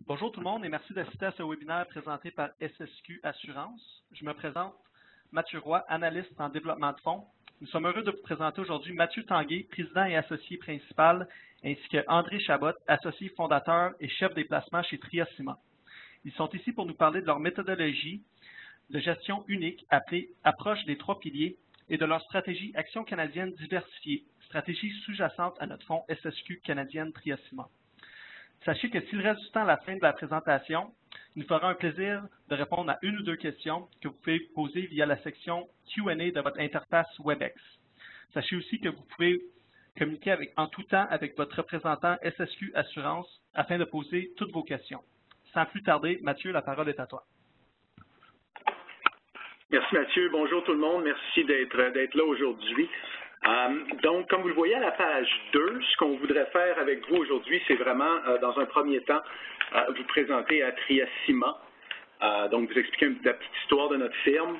Bonjour tout le monde et merci d'assister à ce webinaire présenté par SSQ Assurance. Je me présente, Mathieu Roy, analyste en développement de fonds. Nous sommes heureux de vous présenter aujourd'hui Mathieu Tanguay, président et associé principal, ainsi que André Chabot, associé fondateur et chef des placements chez Triacima. Ils sont ici pour nous parler de leur méthodologie de gestion unique appelée Approche des trois piliers et de leur stratégie Action canadienne diversifiée, stratégie sous-jacente à notre fonds SSQ canadienne Triacima. Sachez que s'il reste du temps à la fin de la présentation, il nous fera un plaisir de répondre à une ou deux questions que vous pouvez poser via la section Q&A de votre interface WebEx. Sachez aussi que vous pouvez communiquer en tout temps avec votre représentant SSQ Assurance afin de poser toutes vos questions. Sans plus tarder, Mathieu, la parole est à toi. Merci Mathieu. Bonjour tout le monde. Merci d'être là aujourd'hui. Donc, comme vous le voyez à la page 2, ce qu'on voudrait faire avec vous aujourd'hui, c'est vraiment, dans un premier temps, vous présenter à Triacima. Donc, vous expliquer la petite histoire de notre firme.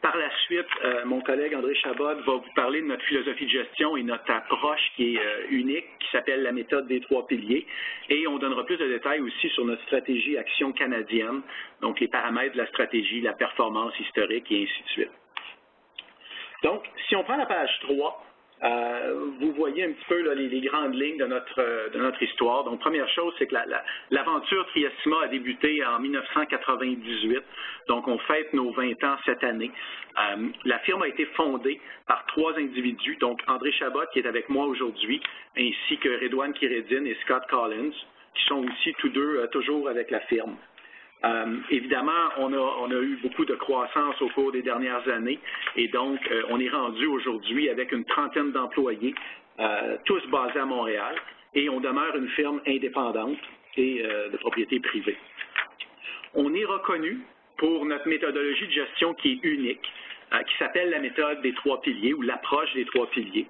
Par la suite, mon collègue André Chabot va vous parler de notre philosophie de gestion et notre approche qui est unique, qui s'appelle la méthode des trois piliers. Et on donnera plus de détails aussi sur notre stratégie Action canadienne, donc les paramètres de la stratégie, la performance historique et ainsi de suite. Donc, si on prend la page 3, vous voyez un petit peu là, les grandes lignes de notre histoire. Donc, première chose, c'est que l'aventure Triacima a débuté en 1998. Donc, on fête nos 20 ans cette année. La firme a été fondée par 3 individus, donc André Chabot, qui est avec moi aujourd'hui, ainsi que Redouane Kiredine et Scott Collins, qui sont aussi tous deux toujours avec la firme. Évidemment, on a eu beaucoup de croissance au cours des dernières années et donc on est rendu aujourd'hui avec une trentaine d'employés, tous basés à Montréal, et on demeure une firme indépendante et de propriété privée. On est reconnu pour notre méthodologie de gestion qui est unique, qui s'appelle la méthode des trois piliers ou l'approche des trois piliers.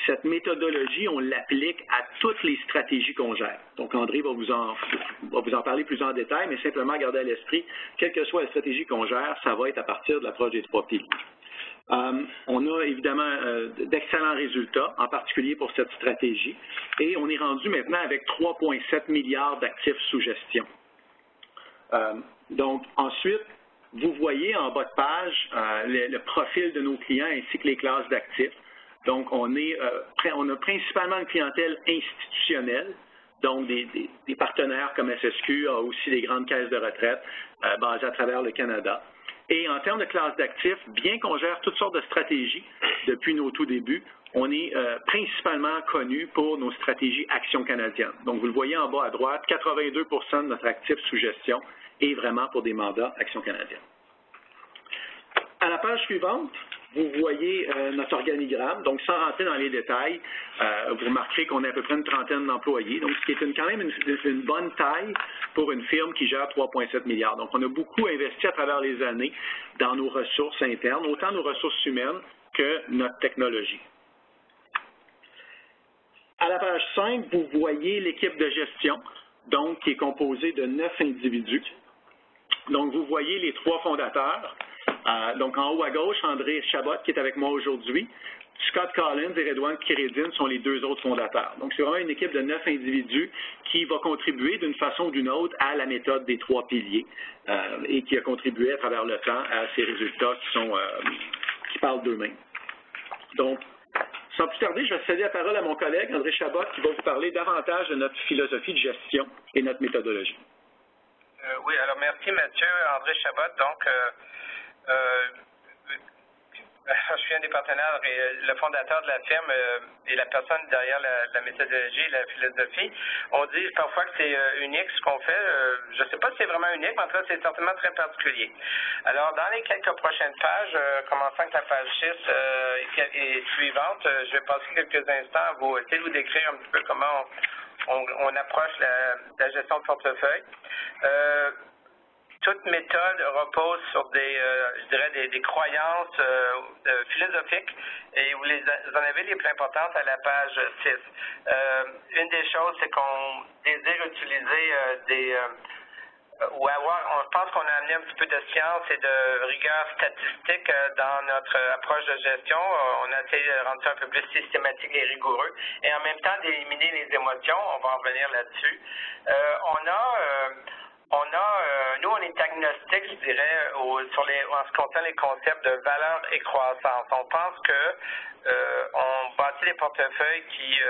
Cette méthodologie, on l'applique à toutes les stratégies qu'on gère. Donc, André va vous en parler plus en détail, mais simplement garder à l'esprit, quelle que soit la stratégie qu'on gère, ça va être à partir de l'approche des trois piliers. On a évidemment d'excellents résultats, en particulier pour cette stratégie, et on est rendu maintenant avec 3,7 milliards d'actifs sous gestion. Donc, ensuite, vous voyez en bas de page le profil de nos clients ainsi que les classes d'actifs. Donc, on a principalement une clientèle institutionnelle, donc des partenaires comme SSQ, aussi des grandes caisses de retraite basées à travers le Canada. Et en termes de classe d'actifs, bien qu'on gère toutes sortes de stratégies depuis nos tout débuts, on est principalement connu pour nos stratégies Action canadienne. Donc, vous le voyez en bas à droite, 82 % de notre actif sous gestion est vraiment pour des mandats Action canadienne. À la page suivante, vous voyez notre organigramme. Donc, sans rentrer dans les détails, vous remarquerez qu'on a à peu près une trentaine d'employés, donc ce qui est quand même une bonne taille pour une firme qui gère 3,7 milliards. Donc, on a beaucoup investi à travers les années dans nos ressources internes, autant nos ressources humaines que notre technologie. À la page 5, vous voyez l'équipe de gestion, donc qui est composée de 9 individus. Donc, vous voyez les 3 fondateurs. Donc, en haut à gauche, André Chabot, qui est avec moi aujourd'hui. Scott Collins et Redouane Kiredine sont les 2 autres fondateurs. Donc, c'est vraiment une équipe de 9 individus qui va contribuer d'une façon ou d'une autre à la méthode des 3 piliers et qui a contribué à travers le temps à ces résultats qui parlent d'eux-mêmes. Donc, sans plus tarder, je vais céder la parole à mon collègue André Chabot qui va vous parler davantage de notre philosophie de gestion et notre méthodologie. Oui, alors merci Mathieu. André Chabot, donc je suis un des partenaires et le fondateur de la firme et la personne derrière la méthodologie et la philosophie. On dit parfois que c'est unique ce qu'on fait. Je ne sais pas si c'est vraiment unique, mais en tout cas, c'est certainement très particulier. Alors, dans les quelques prochaines pages, commençant avec la page 6 et suivante, je vais passer quelques instants à vous essayer de vous décrire un petit peu comment on approche la gestion de portefeuille. Toute méthode repose sur des croyances philosophiques et vous en avez les plus importantes à la page 6. Une des choses, c'est qu'on désire utiliser je pense qu'on a amené un petit peu de science et de rigueur statistique dans notre approche de gestion. On a essayé de rendre ça un peu plus systématique et rigoureux et en même temps d'éliminer les émotions. On va en revenir là-dessus. agnostique, je dirais, en ce qui concerne les concepts de valeur et croissance. On pense que on bâtit des portefeuilles qui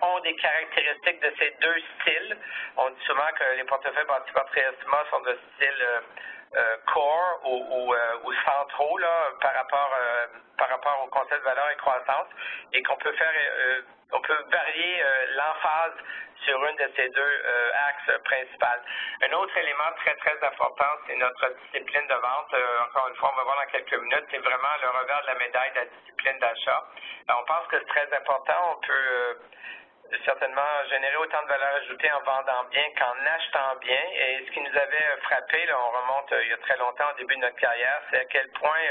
ont des caractéristiques de ces deux styles. On dit souvent que les portefeuilles bâtis par Triestima sont de style core ou centraux là, par rapport au concept de valeur et croissance, et qu'on peut faire on peut varier l'emphase sur une de ces deux axes principaux. Un autre élément très, très important, c'est notre discipline de vente. Encore une fois, on va voir dans quelques minutes, c'est vraiment le revers de la médaille de la discipline d'achat. On pense que c'est très important. On peut certainement générer autant de valeur ajoutée en vendant bien qu'en achetant bien. Et ce qui nous avait frappé, là, on remonte il y a très longtemps au début de notre carrière, c'est à quel point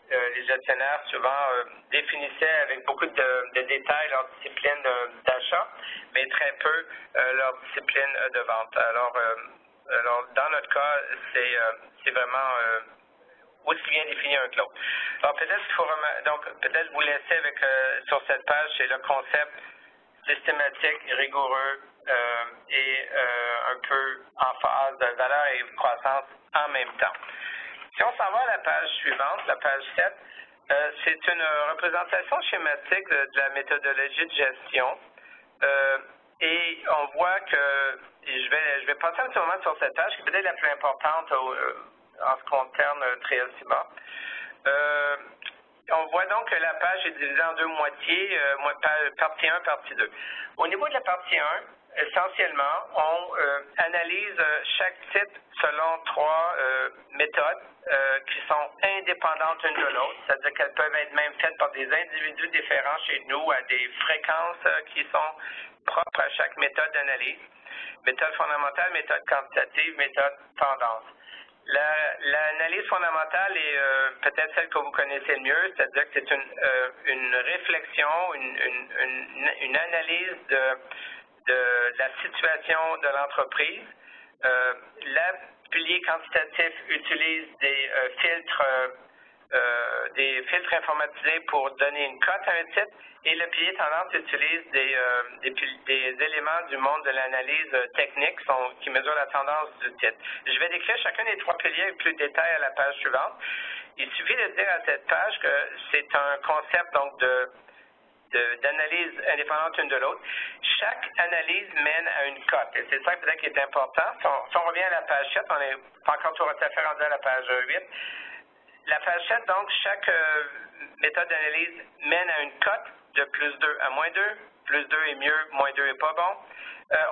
les gestionnaires souvent définissaient avec beaucoup de détails leur discipline d'achat, mais très peu leur discipline de vente. Alors dans notre cas, c'est vraiment aussi bien défini un que l'autre. Alors peut-être qu'il faut peut-être vous laisser avec sur cette page, c'est le concept systématique, rigoureux et un peu en phase de valeur et croissance en même temps. Si on s'en va à la page suivante, la page 7, c'est une représentation schématique de la méthodologie de gestion. Et on voit que, et je vais passer un petit moment sur cette page, qui est peut-être la plus importante en ce qui concerne Triestima. On voit donc que la page est divisée en deux moitiés, partie 1, partie 2. Au niveau de la partie 1, essentiellement, on analyse chaque titre selon trois méthodes qui sont indépendantes l'une de l'autre, c'est-à-dire qu'elles peuvent être même faites par des individus différents chez nous à des fréquences qui sont propres à chaque méthode d'analyse. Méthode fondamentale, méthode quantitative, méthode tendance. L'analyse fondamentale est peut-être celle que vous connaissez le mieux, c'est-à-dire que c'est une réflexion, une analyse de la situation de l'entreprise. Le pilier quantitatif utilise des filtres informatisés pour donner une cote à un titre, et le pilier tendance utilise des éléments du monde de l'analyse technique qui mesurent la tendance du titre. Je vais décrire chacun des trois piliers avec plus de détails à la page suivante. Il suffit de dire à cette page que c'est un concept donc d'analyse indépendante l'une de l'autre. Chaque analyse mène à une cote. Et c'est ça peut-être qui est important. Si on revient à la page 7, on n'est pas encore tout à fait rendu à la page 8. La page 7, donc, chaque méthode d'analyse mène à une cote de plus 2 à moins 2. Plus 2 est mieux, moins 2 est pas bon.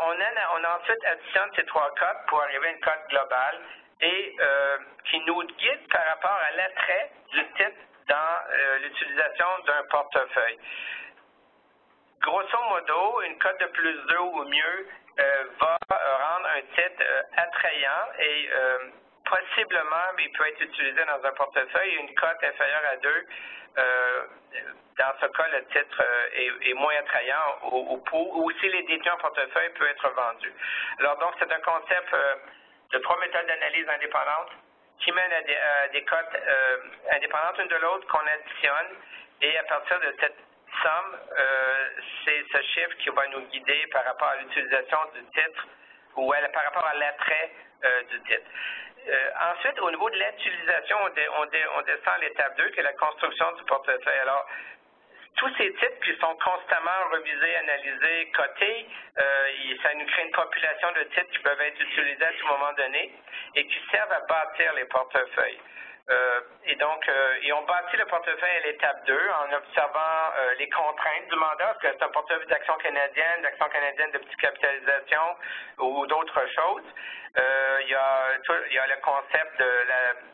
On ensuite additionne ces trois cotes pour arriver à une cote globale et qui nous guide par rapport à l'attrait du titre dans l'utilisation d'un portefeuille. Grosso modo, une cote de plus 2 ou mieux va rendre un titre attrayant et possiblement, il peut être utilisé dans un portefeuille. Une cote inférieure à 2, dans ce cas, le titre est moins attrayant ou s'il est détenu en portefeuille, peut être vendu. Alors donc, c'est un concept de trois méthodes d'analyse indépendantes qui mènent à des cotes indépendantes l'une de l'autre qu'on additionne, et à partir de cette somme, c'est ce chiffre qui va nous guider par rapport à l'utilisation du titre ou par rapport à l'attrait du titre. Ensuite, au niveau de l'utilisation, on descend à l'étape 2, qui est la construction du portefeuille. Alors, tous ces titres qui sont constamment revisés, analysés, cotés, ça nous crée une population de titres qui peuvent être utilisés à tout moment donné et qui servent à bâtir les portefeuilles. Et donc, on bâtit le portefeuille à l'étape 2 en observant les contraintes du mandat, parce que c'est un portefeuille d'actions canadiennes de petite capitalisation ou d'autres choses. Il y a le concept de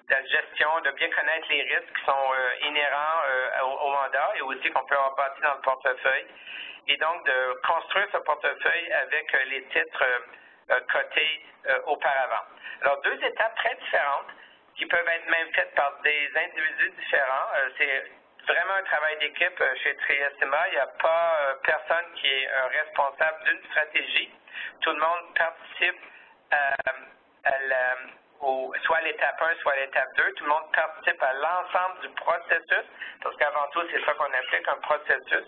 la gestion, de bien connaître les risques qui sont inhérents au mandat et aussi qu'on peut avoir bâti dans le portefeuille. Et donc, de construire ce portefeuille avec les titres cotés auparavant. Alors, deux étapes très différentes qui peuvent être même faites par des individus différents. C'est vraiment un travail d'équipe chez Triestima. Il n'y a pas personne qui est responsable d'une stratégie. Tout le monde participe soit à l'étape 1, soit à l'étape 2. Tout le monde participe à l'ensemble du processus, parce qu'avant tout, c'est ça qu'on applique, un processus.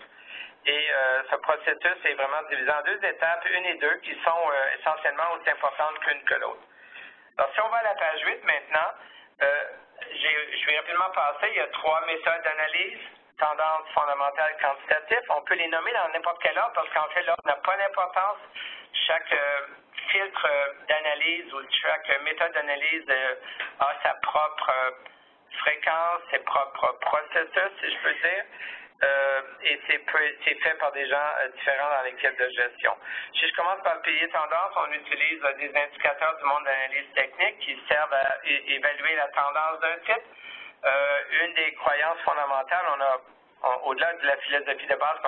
Et ce processus est vraiment divisé en deux étapes, 1 et 2, qui sont essentiellement aussi importantes qu'une que l'autre. Alors, si on va à la page 8 maintenant, je vais rapidement passer. Il y a 3 méthodes d'analyse, tendance fondamentale, quantitatif. On peut les nommer dans n'importe quel ordre parce qu'en fait, l'ordre n'a pas d'importance. Chaque filtre d'analyse ou chaque méthode d'analyse a sa propre fréquence, ses propres processus, si je peux dire. Et c'est fait par des gens différents dans l'équipe de gestion. Si je commence par le pilier tendance, on utilise des indicateurs du monde d'analyse technique qui servent à évaluer la tendance d'un site. Une des croyances fondamentales, au-delà de la philosophie de base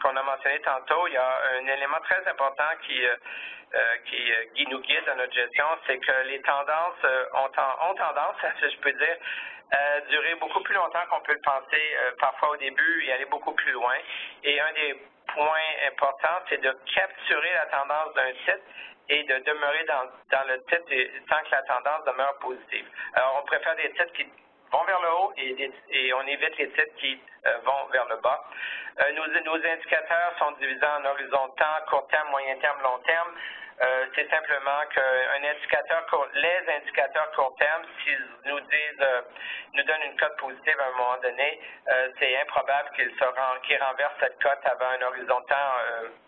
qu'on a mentionné tantôt, il y a un élément très important qui nous guide dans notre gestion, c'est que les tendances ont tendance, si je peux dire, à durer beaucoup plus longtemps qu'on peut le penser parfois au début et aller beaucoup plus loin. Et un des points importants, c'est de capturer la tendance d'un site et de demeurer dans le titre tant que la tendance demeure positive. Alors, on préfère des titres qui vont vers le haut et on évite les titres qui vont vers le bas. Nos indicateurs sont divisés en horizon de temps, court terme, moyen terme, long terme. C'est simplement que les indicateurs court terme, s'ils nous donnent une cote positive à un moment donné, c'est improbable qu'ils renversent cette cote avant un horizon de temps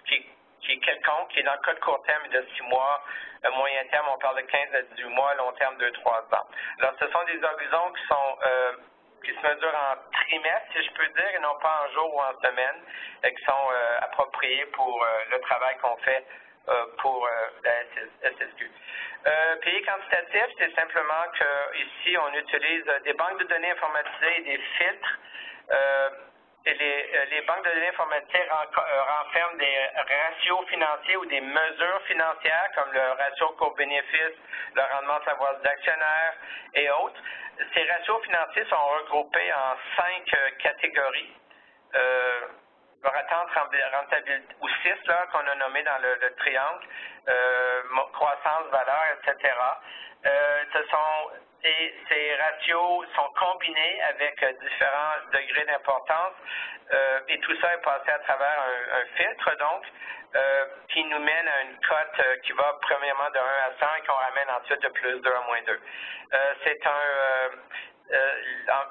qui est quelconque, qui est dans le cas de court terme de 6 mois, moyen terme, on parle de 15 à 18 mois, long terme, 2-3 ans. Alors, ce sont des horizons qui se mesurent en trimestres, si je peux dire, et non pas en jours ou en semaines, qui sont appropriés pour le travail qu'on fait pour la SSQ. Pilier quantitatif, c'est simplement qu'ici, on utilise des banques de données informatisées et des filtres. Et les banques de données informatisées renferment des ratios financiers ou des mesures financières comme le ratio coût-bénéfice, le rendement de la voie d'actionnaire et autres. Ces ratios financiers sont regroupés en 5 catégories. Attente, rentabilité, ou 6 là, qu'on a nommé dans le triangle, croissance, valeur, etc. Et ces ratios sont combinés avec différents degrés d'importance et tout ça est passé à travers un filtre, donc, qui nous mène à une cote qui va premièrement de 1 à 100 et qu'on ramène ensuite de plus 2 à moins 2.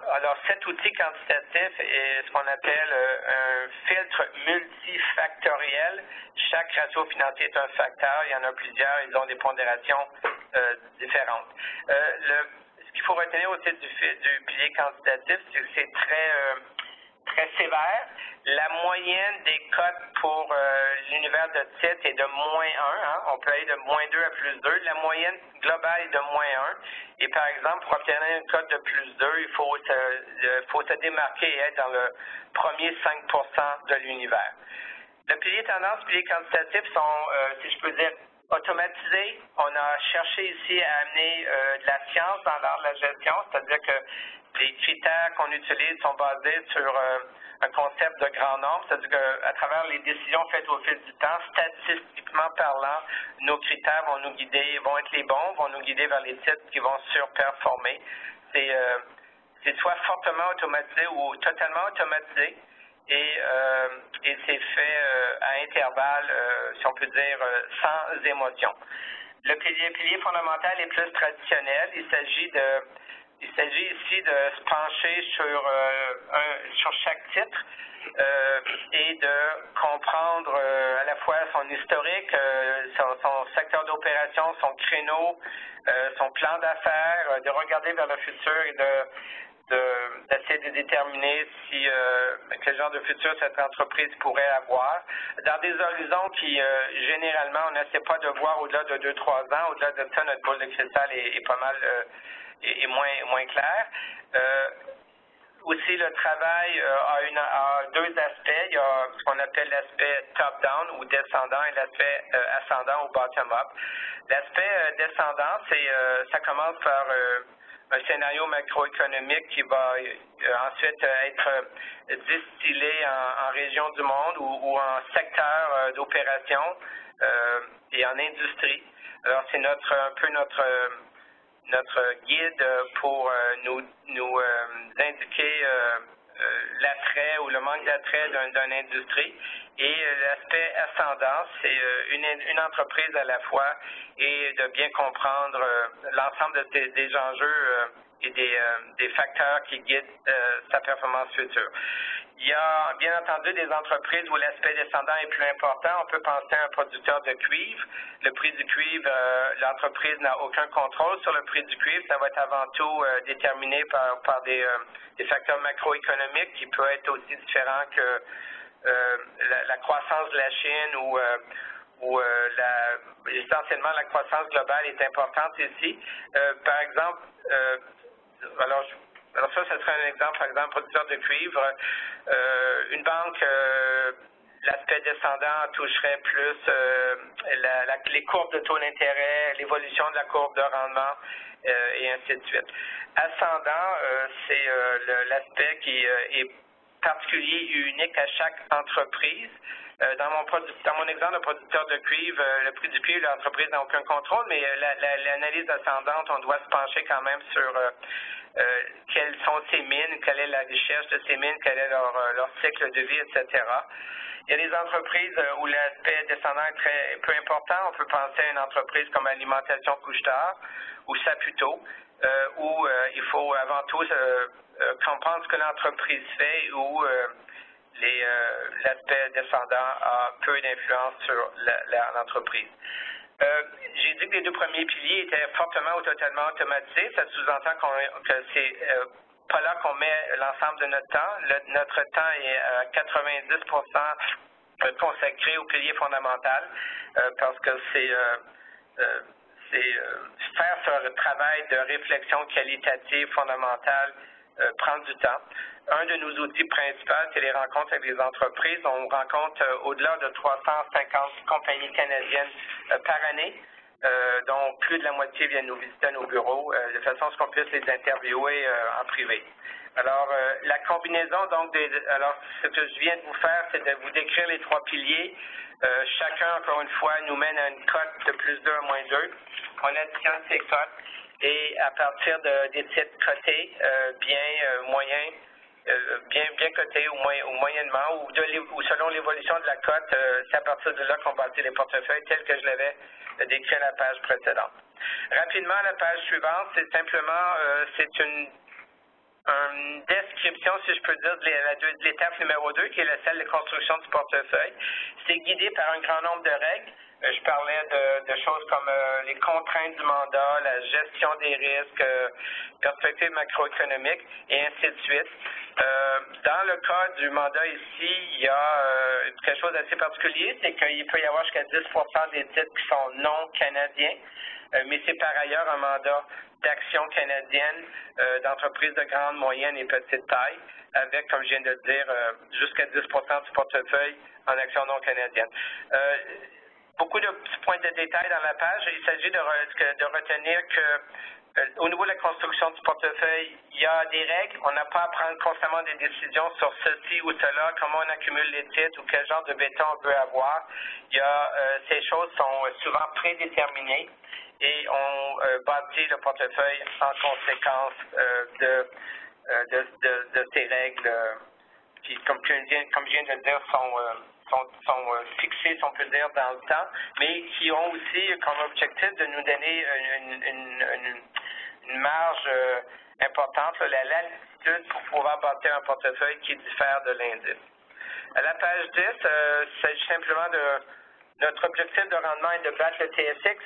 Alors, cet outil quantitatif est ce qu'on appelle un filtre multifactoriel. Chaque ratio financier est un facteur. Il y en a plusieurs. Ils ont des pondérations différentes. Ce qu'il faut retenir au titre du pilier quantitatif, c'est que c'est très sévère. La moyenne des cotes pour l'univers de titre est de moins 1. Hein? On peut aller de moins 2 à plus 2. La moyenne globale est de moins 1. Et par exemple, pour obtenir une cote de plus 2, il faut se démarquer et être dans le premier 5% de l'univers. Le pilier tendance, pilier quantitatif sont, si je peux dire, automatisés. On a cherché ici à amener de la science dans l'art de la gestion, c'est-à-dire que les critères qu'on utilise sont basés sur un concept de grand nombre, c'est-à-dire qu'à travers les décisions faites au fil du temps, statistiquement parlant, nos critères vont nous guider, vont être les bons, vont nous guider vers les titres qui vont surperformer. C'est soit fortement automatisé ou totalement automatisé. Et c'est fait à intervalles, si on peut dire, sans émotion. Le pilier fondamental est plus traditionnel. Il s'agit ici de se pencher sur chaque titre et de comprendre à la fois son historique, son secteur d'opération, son créneau, son plan d'affaires, de regarder vers le futur et d'essayer de déterminer quel genre de futur cette entreprise pourrait avoir. Dans des horizons qui, généralement, on n'essaie pas de voir au-delà de 2-3 ans. Au-delà de ça, notre boule de cristal est pas mal est moins clair. Aussi, le travail a 2 aspects. Il y a ce qu'on appelle l'aspect top-down ou descendant et l'aspect ascendant ou bottom-up. L'aspect descendant, ça commence par un scénario macroéconomique qui va ensuite être distillé en région du monde ou en secteur d'opération et en industrie. Alors, c'est un peu notre guide pour nous indiquer l'attrait ou le manque d'attrait d'une industrie. Et l'aspect ascendant, c'est une entreprise à la fois et de bien comprendre l'ensemble des enjeux et des facteurs qui guident sa performance future. Il y a bien entendu des entreprises où l'aspect descendant est plus important. On peut penser à un producteur de cuivre. Le prix du cuivre, l'entreprise n'a aucun contrôle sur le prix du cuivre. Ça va être avant tout déterminé par des facteurs macroéconomiques qui peuvent être aussi différents que la croissance de la Chine ou essentiellement la croissance globale est importante ici. Par exemple, alors ça, ce serait un exemple, par exemple, producteur de cuivre. Une banque, l'aspect descendant toucherait plus les courbes de taux d'intérêt, l'évolution de la courbe de rendement, et ainsi de suite. Ascendant, c'est l'aspect qui est particulier et unique à chaque entreprise. Dans mon exemple de producteur de cuivre, le prix du cuivre, l'entreprise n'a aucun contrôle, mais l'analyse ascendante, on doit se pencher quand même sur quelles sont ces mines, quelle est la richesse de ces mines, quel est leur cycle de vie, etc. Il y a des entreprises où l'aspect descendant est peu important. On peut penser à une entreprise comme Alimentation Couche-Tard ou Saputo, où il faut avant tout comprendre ce que l'entreprise fait, où l'aspect descendant a peu d'influence sur l'entreprise. J'ai dit que les deux premiers piliers étaient fortement ou totalement automatisés. Ça sous-entend que c'est pas là qu'on met l'ensemble de notre temps. Notre temps est à 90% consacré au pilier fondamental parce que c'est faire ce travail de réflexion qualitative fondamentale prendre du temps. Un de nos outils principaux, c'est les rencontres avec les entreprises. On rencontre au-delà de 350 compagnies canadiennes par année, dont plus de la moitié viennent nous visiter à nos bureaux, de façon à ce qu'on puisse les interviewer en privé. Alors, la combinaison, donc, alors, ce que je viens de vous faire, c'est de vous décrire les trois piliers. Chacun, encore une fois, nous mène à une cote de plus 2 à moins 2. On additionne ces cotes et à partir des titres cotés, moyens, bien cotés ou moyennement, ou selon l'évolution de la cote, c'est à partir de là qu'on bâtit les portefeuilles tels que je l'avais décrit à la page précédente. Rapidement, la page suivante, c'est simplement, c'est une description, si je peux dire, de l'étape numéro 2, qui est celle de construction du portefeuille. C'est guidé par un grand nombre de règles. Je parlais de choses comme les contraintes du mandat, la gestion des risques, perspectives macroéconomiques, et ainsi de suite. Dans le cas du mandat ici, il y a quelque chose d'assez particulier, c'est qu'il peut y avoir jusqu'à 10% des titres qui sont non canadiens, mais c'est par ailleurs un mandat d'actions canadiennes, d'entreprises de grande, moyenne et petite taille, avec, comme je viens de le dire, jusqu'à 10% du portefeuille en actions non canadiennes. Beaucoup de petits points de détail dans la page. Il s'agit de retenir que au niveau de la construction du portefeuille, il y a des règles. On n'a pas à prendre constamment des décisions sur ceci ou cela, comment on accumule les titres ou quel genre de béton on veut avoir. Ces choses sont souvent prédéterminées et on bâtit le portefeuille en conséquence de ces règles qui, comme je viens de le dire, sont fixées, si on peut dire, dans le temps, mais qui ont aussi comme objectif de nous donner une marge importante, la latitude pour pouvoir bâtir un portefeuille qui diffère de l'indice. À la page 10, il s'agit simplement notre objectif de rendement est de battre le TSX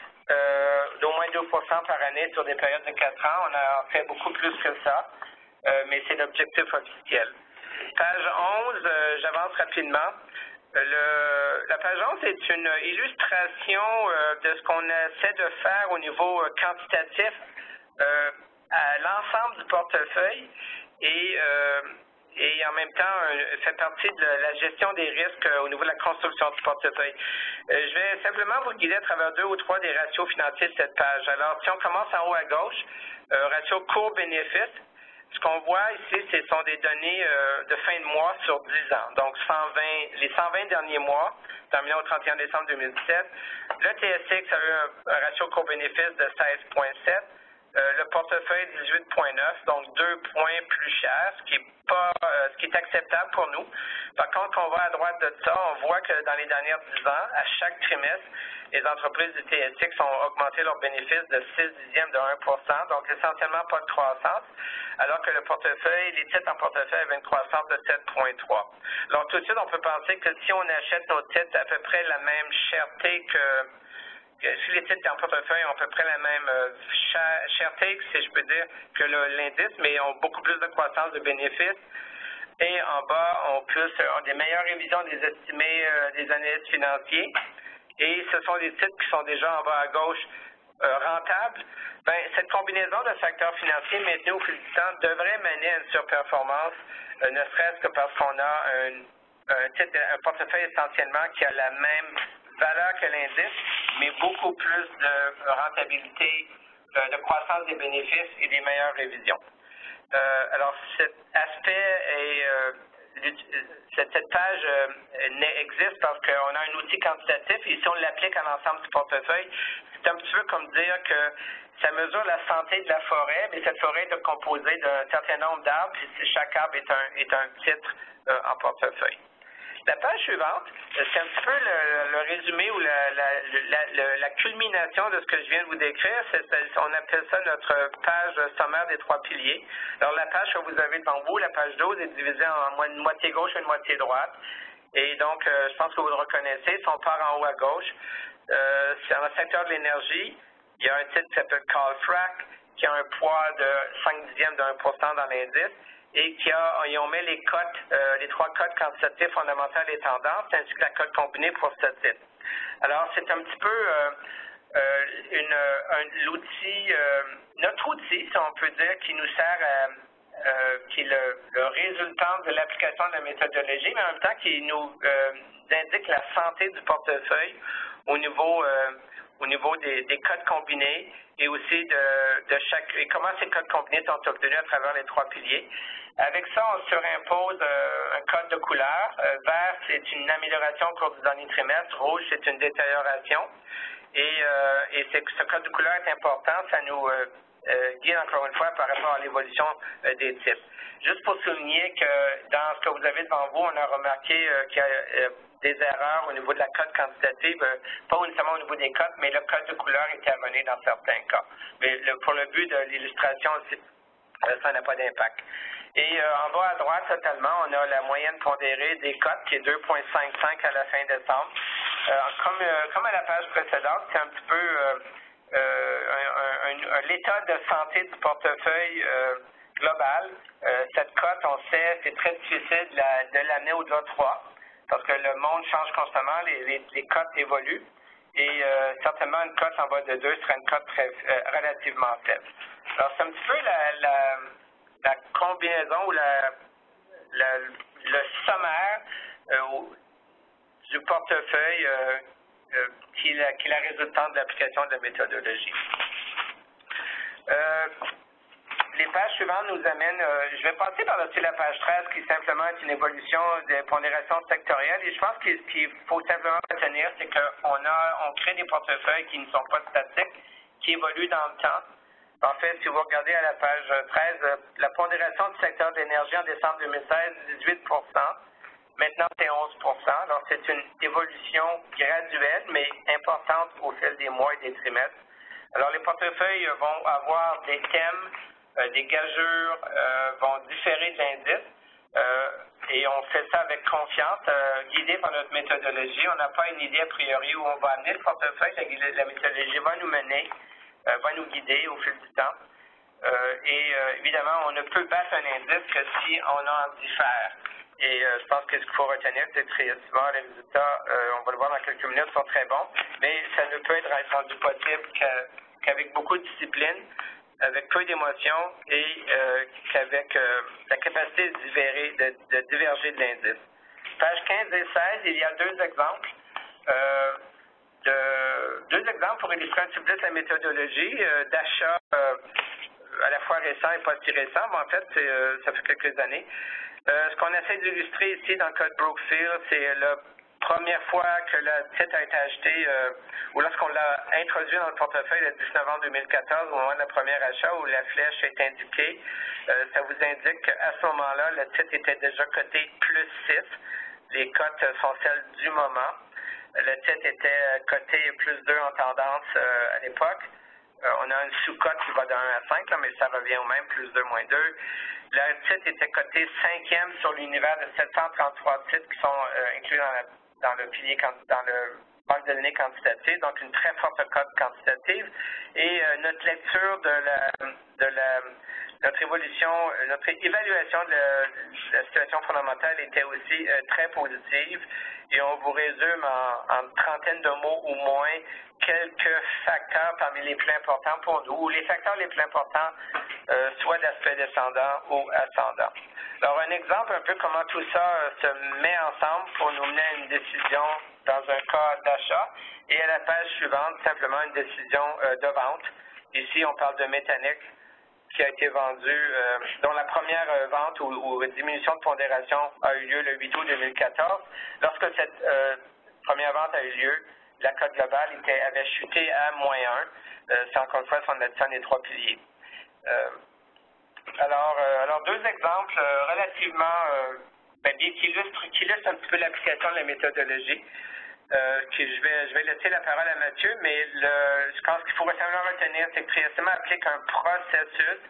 d'au moins 2% par année sur des périodes de 4 ans. On a fait beaucoup plus que ça, mais c'est l'objectif officiel. Page 11, j'avance rapidement. La page 11 est une illustration de ce qu'on essaie de faire au niveau quantitatif à l'ensemble du portefeuille et en même temps fait partie de la gestion des risques au niveau de la construction du portefeuille. Je vais simplement vous guider à travers 2 ou 3 des ratios financiers de cette page. Alors, si on commence en haut à gauche, ratio cours-bénéfice, ce qu'on voit ici, ce sont des données de fin de mois sur 10 ans. Donc, les 120 derniers mois, terminés au 31 décembre 2017, le TSX a eu un ratio cours-bénéfice de 16,7. le portefeuille 18,9, donc 2 points plus cher, ce qui est acceptable pour nous. Par contre, quand on va à droite de ça, on voit que dans les dernières 10 ans, à chaque trimestre, les entreprises du TSX ont augmenté leurs bénéfices de 6 dixièmes de 1%, donc essentiellement pas de croissance, alors que les titres en portefeuille avaient une croissance de 7,3. Alors tout de suite, on peut penser que si on achète nos titres à peu près la même cherté que si les titres en portefeuille ont à peu près la même cherté, si je peux dire, que l'indice, mais ont beaucoup plus de croissance de bénéfices. Et en bas, ont des meilleures révisions des estimés des analystes financiers. Et ce sont des titres qui sont déjà en bas à gauche rentables. Cette combinaison de facteurs financiers maintenus au fil du temps devrait mener à une surperformance, ne serait-ce que parce qu'on a un portefeuille essentiellement qui a la même valeur que l'indice, mais beaucoup plus de rentabilité, de croissance des bénéfices et des meilleures révisions. Alors, cet aspect cette page existe parce qu'on a un outil quantitatif et si on l'applique à l'ensemble du portefeuille, c'est un petit peu comme dire que ça mesure la santé de la forêt, mais cette forêt est composée d'un certain nombre d'arbres, puis chaque arbre est un titre en portefeuille. La page suivante, c'est un petit peu le résumé ou la culmination de ce que je viens de vous décrire. On appelle ça notre page sommaire des 3 piliers. Alors, la page que vous avez devant vous, la page 12, est divisée en une moitié gauche et une moitié droite. Et donc, je pense que vous le reconnaissez. Si on part en haut à gauche, c'est dans le secteur de l'énergie. Il y a un titre qui s'appelle Calfrac, qui a un poids de 5 dixièmes de 1% dans l'indice. Et ils ont mis les cotes, les 3 cotes quantitatives fondamentales et tendances, ainsi que la cote combinée pour ce titre. Alors, c'est un petit peu notre outil, si on peut dire, qui nous sert qui est le résultat de l'application de la méthodologie, mais en même temps qui nous indique la santé du portefeuille au niveau des cotes combinées et aussi et comment ces cotes combinées sont obtenues à travers les 3 piliers. Avec ça, on surimpose un code de couleur. Vert, c'est une amélioration au cours du dernier trimestre. Rouge, c'est une détérioration. Et ce code de couleur est important. Ça nous guide encore une fois par rapport à l'évolution des titres. Juste pour souligner que dans ce que vous avez devant vous, on a remarqué qu'il y a des erreurs au niveau de la cote quantitative, pas nécessairement au niveau des cotes, mais le code de couleur est amené dans certains cas. Mais pour le but de l'illustration, ça n'a pas d'impact. Et en bas à droite, totalement, on a la moyenne pondérée des cotes qui est 2,55 à la fin décembre. Comme à la page précédente, c'est un petit peu l'état de santé du portefeuille global. Cette cote, on sait, c'est très difficile de l'amener au-delà de 3 parce que le monde change constamment, les cotes évoluent. Et certainement, une cote en bas de 2 serait une cote relativement faible. Alors, c'est un petit peu la combinaison ou le sommaire du portefeuille qui est la résultante de l'application de la méthodologie. Les pages suivantes nous amènent, je vais passer par-dessus la page 13 qui simplement est une évolution des pondérations sectorielles et je pense que ce qu'il faut simplement retenir, c'est qu'on crée des portefeuilles qui ne sont pas statiques, qui évoluent dans le temps. En fait, si vous regardez à la page 13, la pondération du secteur de l'énergie en décembre 2016, 18%. Maintenant, c'est 11%. Alors, c'est une évolution graduelle, mais importante au fil des mois et des trimestres. Alors, les portefeuilles vont avoir des thèmes, des gageures, vont différer de l'indice. Et on fait ça avec confiance, guidé par notre méthodologie. On n'a pas une idée a priori où on va amener le portefeuille. La méthodologie va nous mener, va nous guider au fil du temps. Évidemment, on ne peut battre un indice que si on en diffère. Et je pense que ce qu'il faut retenir, c'est que souvent les résultats, on va le voir dans quelques minutes, sont très bons, mais ça ne peut être rendu possible qu'avec beaucoup de discipline, avec peu d'émotion et qu'avec la capacité de diverger de l'indice. Page 15 et 16, il y a 2 exemples. 2 exemples pour illustrer un petit peu plus la méthodologie d'achat à la fois récent et pas si récent, mais en fait, ça fait quelques années. Ce qu'on essaie d'illustrer ici dans le code Brookfield, c'est le première fois que le titre a été acheté, ou lorsqu'on l'a introduit dans le portefeuille le 10 novembre 2014, au moment de la première achat, où la flèche est indiquée, ça vous indique qu'à ce moment-là, le titre était déjà coté plus 6. Les cotes sont celles du moment. Le titre était coté plus 2 en tendance à l'époque. On a une sous-cote qui va de 1 à 5, là, mais ça revient au même, plus 2, moins 2. Le titre était coté 5e sur l'univers de 733 titres qui sont inclus dans le pilier, dans le banque de données quantitative, donc une très forte cote quantitative. Et notre lecture notre évaluation de la situation fondamentale était aussi très positive. Et on vous résume en une trentaine de mots ou moins quelques facteurs parmi les plus importants pour nous, ou les facteurs les plus importants, soit d'aspect descendant ou ascendant. Alors, un exemple un peu comment tout ça se met ensemble pour nous mener à une décision dans un cas d'achat, et à la page suivante, simplement une décision de vente. Ici, on parle de Métanic, qui a été vendu, dont la première vente ou diminution de pondération a eu lieu le 8 août 2014. Lorsque cette première vente a eu lieu, la cote globale avait chuté à -1. C'est encore une fois son addition des 3 piliers. Alors, deux exemples relativement qui illustrent un petit peu l'application de la méthodologie. Je vais laisser la parole à Mathieu, mais je pense qu'il faut simplement retenir, c'est que Triesima applique un processus.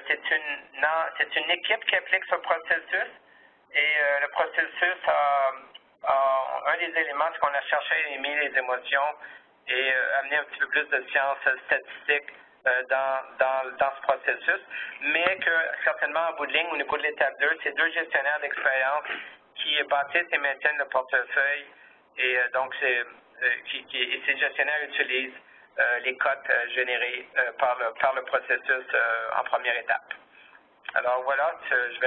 C'est une équipe qui applique ce processus, et le processus a un des éléments, c'est qu'on a cherché à éliminer les émotions et amener un petit peu plus de sciences statistiques dans ce processus, mais que certainement en bout de ligne, au niveau de l'étape 2, c'est 2 gestionnaires d'expérience qui bâtissent et maintiennent le portefeuille. Et donc, ces gestionnaires utilisent les cotes générées par le processus en première étape. Alors voilà, je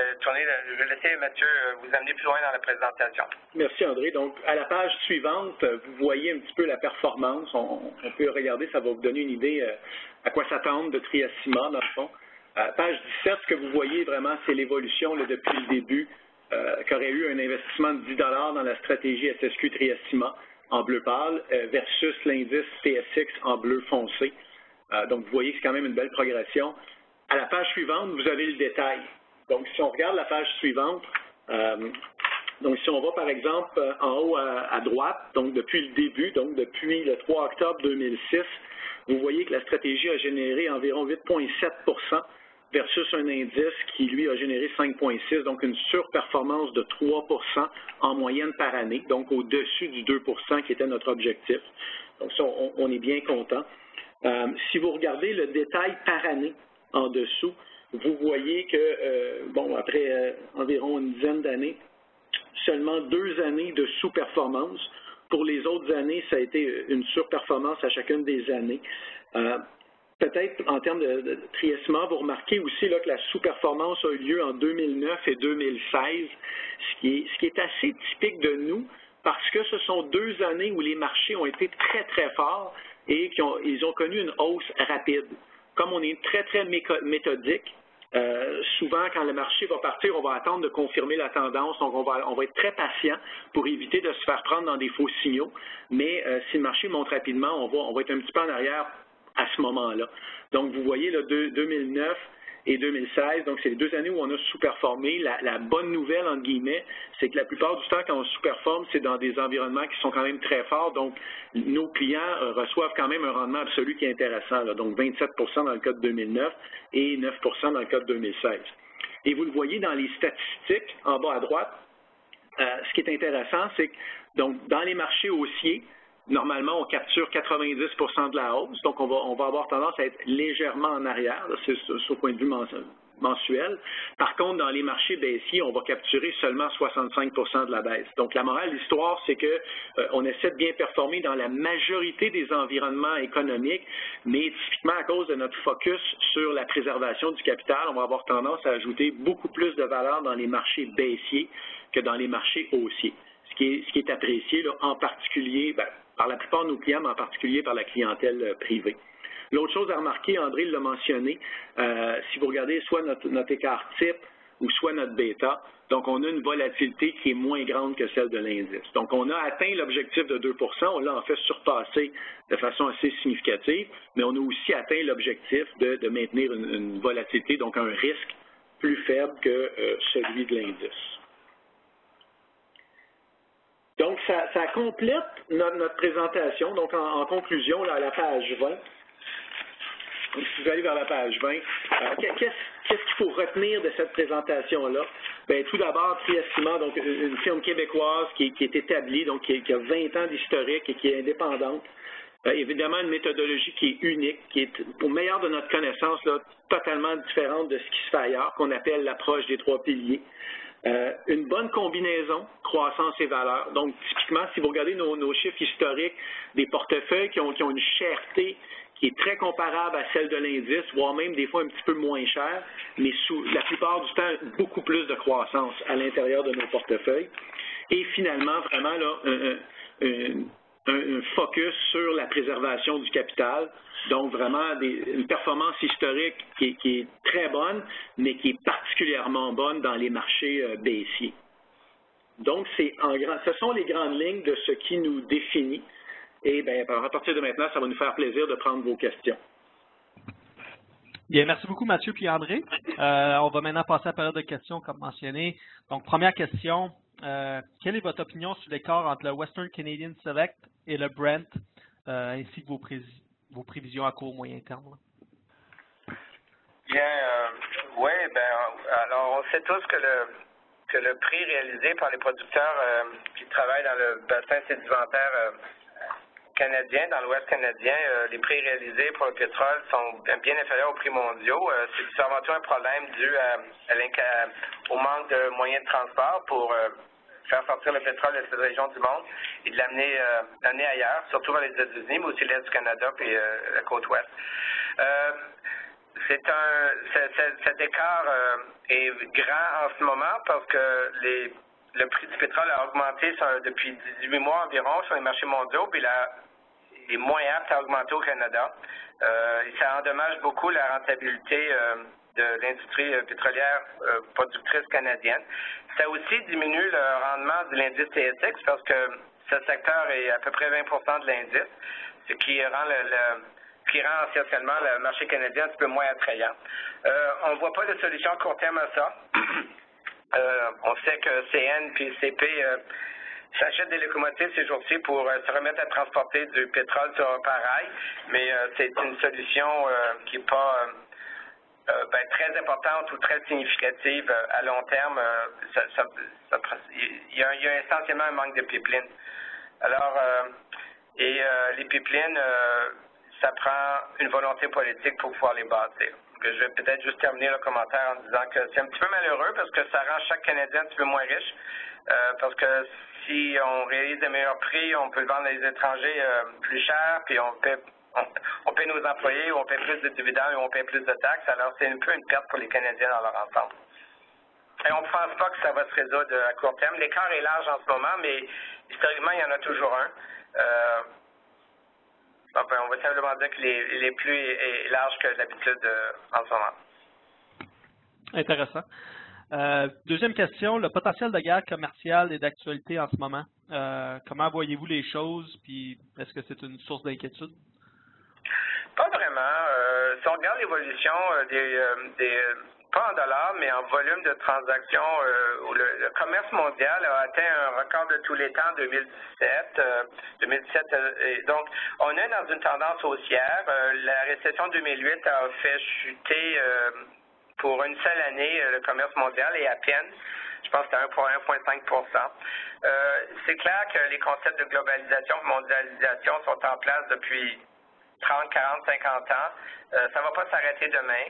vais laisser Mathieu vous amener plus loin dans la présentation. Merci André. Donc, à la page suivante, vous voyez un petit peu la performance. On peut regarder, ça va vous donner une idée à quoi s'attendre de Triesima, dans le fond. Page 17, ce que vous voyez vraiment, c'est l'évolution depuis le début, qu'aurait eu un investissement de 10 $ dans la stratégie SSQ Triesima en bleu pâle versus l'indice TSX en bleu foncé. Donc, vous voyez que c'est quand même une belle progression. À la page suivante, vous avez le détail. Donc, si on regarde la page suivante, donc si on va par exemple en haut à droite, donc depuis le début, donc depuis le 3 octobre 2006, vous voyez que la stratégie a généré environ 8,7 % versus un indice qui, lui, a généré 5,6 %, donc une surperformance de 3 % en moyenne par année, donc au-dessus du 2 % qui était notre objectif. Donc ça, on est bien content. Si vous regardez le détail par année en dessous, vous voyez que, après environ une dizaine d'années, seulement 2 années de sous-performance. Pour les autres années, ça a été une surperformance à chacune des années. Peut-être en termes de Triesima, vous remarquez aussi là, que la sous-performance a eu lieu en 2009 et 2016, ce qui est assez typique de nous, parce que ce sont 2 années où les marchés ont été très, très forts et ils ont connu une hausse rapide. Comme on est très, très méthodique, souvent, quand le marché va partir, on va attendre de confirmer la tendance, donc on va être très patient pour éviter de se faire prendre dans des faux signaux, mais si le marché monte rapidement, on va être un petit peu en arrière à ce moment-là. Donc, vous voyez, là, 2009 et 2016, donc c'est les 2 années où on a sous-performé. La bonne nouvelle, entre guillemets, c'est que la plupart du temps, quand on sous-performe, c'est dans des environnements qui sont quand même très forts, donc nos clients reçoivent quand même un rendement absolu qui est intéressant, là, donc 27 % dans le cas de 2009 et 9 % dans le cas de 2016. Et vous le voyez dans les statistiques, en bas à droite, ce qui est intéressant, c'est que donc, dans les marchés haussiers, normalement, on capture 90 % de la hausse, donc on va avoir tendance à être légèrement en arrière, c'est au point de vue mensuel. Par contre, dans les marchés baissiers, on va capturer seulement 65 % de la baisse. Donc, la morale de l'histoire, c'est que on essaie de bien performer dans la majorité des environnements économiques, mais typiquement à cause de notre focus sur la préservation du capital, on va avoir tendance à ajouter beaucoup plus de valeur dans les marchés baissiers que dans les marchés haussiers. Ce qui est apprécié, là, en particulier, par la plupart de nos clients, mais en particulier par la clientèle privée. L'autre chose à remarquer, André l'a mentionné, si vous regardez soit notre écart type ou soit notre bêta. Donc, on a une volatilité qui est moins grande que celle de l'indice. Donc, on a atteint l'objectif de 2 on l'a en fait surpassé de façon assez significative, mais on a aussi atteint l'objectif de maintenir une volatilité, donc un risque plus faible que celui de l'indice. Donc, ça complète notre présentation. Donc, en conclusion, là, à la page 20, si vous allez vers la page 20, qu'est-ce qu'il faut retenir de cette présentation-là? Bien, tout d'abord, Trias-Ciment, donc une firme québécoise qui est établie, donc qui a 20 ans d'historique et qui est indépendante. Évidemment, une méthodologie qui est unique, qui est, au meilleur de notre connaissance, là, totalement différente de ce qui se fait ailleurs, qu'on appelle l'approche des 3 piliers. Une bonne combinaison, croissance et valeur. Donc, typiquement, si vous regardez nos chiffres historiques des portefeuilles qui ont une cherté qui est très comparable à celle de l'indice, voire même des fois un petit peu moins chère, mais la plupart du temps, beaucoup plus de croissance à l'intérieur de nos portefeuilles. Et finalement, vraiment, là, un focus sur la préservation du capital, donc vraiment une performance historique qui est très bonne, mais qui est particulièrement bonne dans les marchés baissiers. Donc, ce sont les grandes lignes de ce qui nous définit. Et bien, à partir de maintenant, ça va nous faire plaisir de prendre vos questions. Bien, merci beaucoup Mathieu puis André. On va maintenant passer à la période de questions comme mentionné. Donc, première question. Quelle est votre opinion sur l'écart entre le Western Canadian Select et le Brent, ainsi que vos prévisions à court moyen terme? Bien, oui, alors on sait tous que le prix réalisé par les producteurs qui travaillent dans le bassin sédimentaire canadien, dans l'Ouest canadien, les prix réalisés pour le pétrole sont bien inférieurs aux prix mondiaux. C'est avant tout un problème dû au manque de moyens de transport pour faire sortir le pétrole de cette région du monde et de l'amener ailleurs, surtout vers les États-Unis, mais aussi l'Est du Canada et la côte ouest. Cet écart est grand en ce moment parce que le prix du pétrole a augmenté depuis 18 mois environ sur les marchés mondiaux, puis il est moins apte à augmenter au Canada. Ça endommage beaucoup la rentabilité de l'industrie pétrolière productrice canadienne. Ça aussi diminue le rendement de l'indice TSX parce que ce secteur est à peu près 20% de l'indice, ce qui rend essentiellement le marché canadien un petit peu moins attrayant. On ne voit pas de solution à court terme à ça. On sait que CN et CP s'achètent des locomotives ces jours-ci pour se remettre à transporter du pétrole sur un parail, mais c'est une solution qui n'est pas très importante ou très significative à long terme. Il y a essentiellement un manque de pipelines. Alors, les pipelines, ça prend une volonté politique pour pouvoir les bâtir. Je vais peut-être juste terminer le commentaire en disant que c'est un petit peu malheureux parce que ça rend chaque Canadien un petit peu moins riche. Parce que si on réalise des meilleurs prix, on peut le vendre à les étrangers plus cher, puis on paie nos employés, ou on paie plus de dividendes, ou on paie plus de taxes. Alors, c'est un peu une perte pour les Canadiens dans leur ensemble. Et on ne pense pas que ça va se résoudre à court terme. L'écart est large en ce moment, mais historiquement, il y en a toujours un. On va simplement dire que les plus est large que d'habitude en ce moment. Intéressant. Deuxième question, le potentiel de guerre commerciale est d'actualité en ce moment. Comment voyez-vous les choses, puis est-ce que c'est une source d'inquiétude? Pas vraiment. Si on regarde l'évolution pas en dollars, mais en volume de transactions, le commerce mondial a atteint un record de tous les temps en 2017. Donc, on est dans une tendance haussière. La récession 2008 a fait chuter pour une seule année le commerce mondial et à peine. Je pense que c'était 1,5%. C'est clair que les concepts de globalisation et mondialisation sont en place depuis 30, 40, 50 ans. Ça ne va pas s'arrêter demain.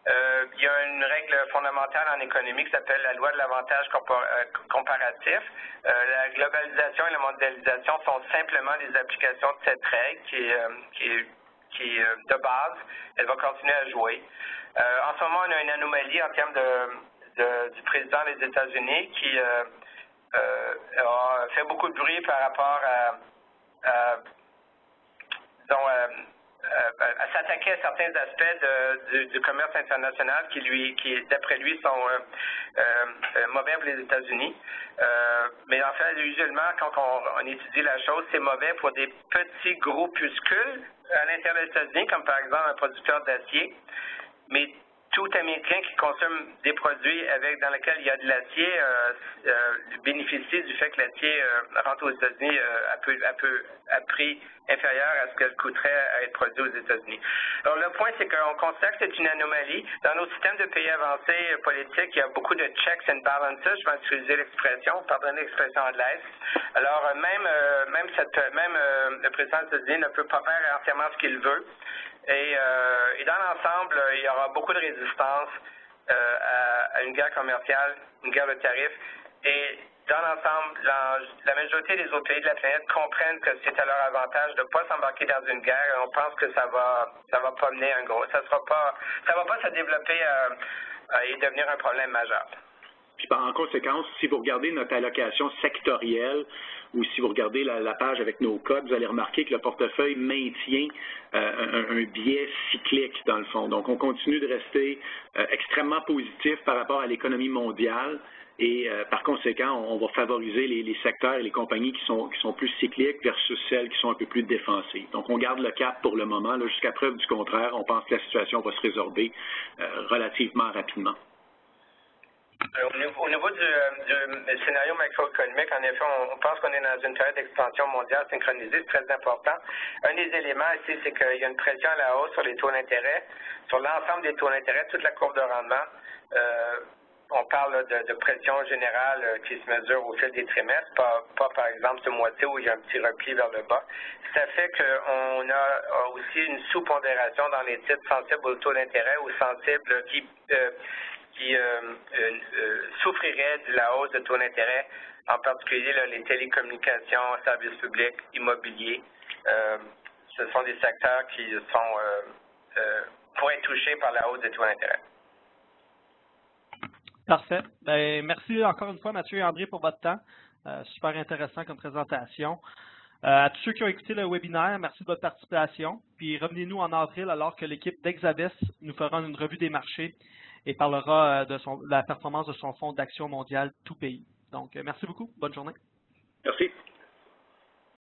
Il y a une règle fondamentale en économie qui s'appelle la loi de l'avantage comparatif. La globalisation et la mondialisation sont simplement des applications de cette règle qui est de base. Elle va continuer à jouer. En ce moment, on a une anomalie en termes du président des États-Unis qui a fait beaucoup de bruit par rapport à s'attaquait à certains aspects du commerce international qui d'après lui, sont mauvais pour les États-Unis. Mais en fait, usuellement, quand on étudie la chose, c'est mauvais pour des petits groupuscules à l'intérieur des États-Unis, comme par exemple un producteur d'acier. Mais tout Américain qui consomme des produits dans lesquels il y a de l'acier bénéficie du fait que l'acier rentre aux États-Unis à prix inférieur à ce qu'elle coûterait à être produit aux États-Unis. Alors le point, c'est qu'on constate que c'est une anomalie. Dans nos systèmes de pays avancés politiques, il y a beaucoup de checks and balances. Je vais utiliser l'expression, pardonnez l'expression anglaise. Alors même le président des États-Unis ne peut pas faire entièrement ce qu'il veut. Et dans l'ensemble, il y aura beaucoup de résistance à une guerre commerciale, une guerre de tarifs. Et dans l'ensemble, la majorité des autres pays de la planète comprennent que c'est à leur avantage de ne pas s'embarquer dans une guerre. Et on pense que ça va pas mener à un gros. Ça va pas se développer et devenir un problème majeur. Puis en conséquence, si vous regardez notre allocation sectorielle ou si vous regardez la page avec nos codes, vous allez remarquer que le portefeuille maintient un biais cyclique dans le fond. Donc, on continue de rester extrêmement positif par rapport à l'économie mondiale et par conséquent, on va favoriser les secteurs et les compagnies qui sont plus cycliques versus celles qui sont un peu plus défensives. Donc, on garde le cap pour le moment. Jusqu'à preuve du contraire, on pense que la situation va se résorber relativement rapidement. Au niveau du scénario macroéconomique, en effet, on pense qu'on est dans une période d'expansion mondiale synchronisée, c'est très important. Un des éléments ici, c'est qu'il y a une pression à la hausse sur les taux d'intérêt, sur l'ensemble des taux d'intérêt, toute la courbe de rendement. On parle de pression générale qui se mesure au fil des trimestres, pas par exemple ce mois-ci où il y a un petit repli vers le bas. Ça fait qu'on a aussi une sous-pondération dans les titres sensibles au taux d'intérêt ou sensibles qui souffriraient de la hausse de taux d'intérêt, en particulier les télécommunications, services publics, immobiliers. Ce sont des secteurs qui pourraient être touchés par la hausse des taux d'intérêt. Parfait. Merci encore une fois, Mathieu et André, pour votre temps. Super intéressant comme présentation. À tous ceux qui ont écouté le webinaire, merci de votre participation. Puis revenez-nous en avril alors que l'équipe d'Exabis nous fera une revue des marchés et parlera de la performance de son fonds d'action mondial tout pays. Donc, merci beaucoup. Bonne journée. Merci.